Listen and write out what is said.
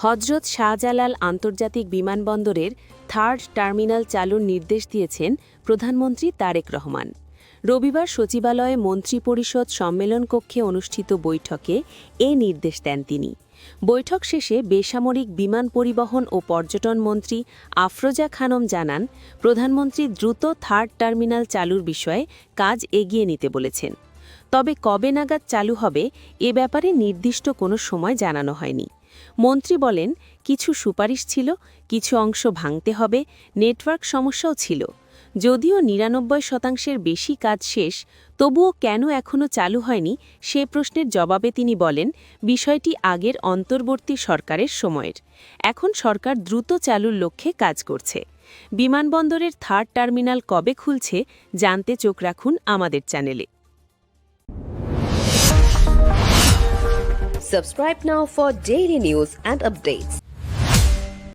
হজরত শাহজালাল আন্তর্জাতিক বিমানবন্দরের থার্ড টার্মিনাল চালুর নির্দেশ দিয়েছেন প্রধানমন্ত্রী তারেক রহমান। রবিবার সচিবালয়ে মন্ত্রিপরিষদ সম্মেলন কক্ষে অনুষ্ঠিত বৈঠকে এ নির্দেশ দেন তিনি। বৈঠক শেষে বেসামরিক বিমান পরিবহন ও পর্যটন মন্ত্রী আফরোজা খানম জানান, প্রধানমন্ত্রী দ্রুত থার্ড টার্মিনাল চালুর বিষয়ে কাজ এগিয়ে নিতে বলেছেন। তবে কবে নাগাদ চালু হবে এ ব্যাপারে নির্দিষ্ট কোনো সময় জানানো হয়নি। মন্ত্রী বলেন, কিছু সুপারিশ ছিল, কিছু অংশ ভাঙতে হবে, নেটওয়ার্ক সমস্যাও ছিল। যদিও ৯৯% বেশি কাজ শেষ, তবুও কেন এখনও চালু হয়নি সে প্রশ্নের জবাবে তিনি বলেন, বিষয়টি আগের অন্তর্বর্তী সরকারের সময়ের। এখন সরকার দ্রুত চালুর লক্ষ্যে কাজ করছে। বিমানবন্দরের থার্ড টার্মিনাল কবে খুলছে জানতে চোখ রাখুন আমাদের চ্যানেলে। Subscribe now for daily news and updates.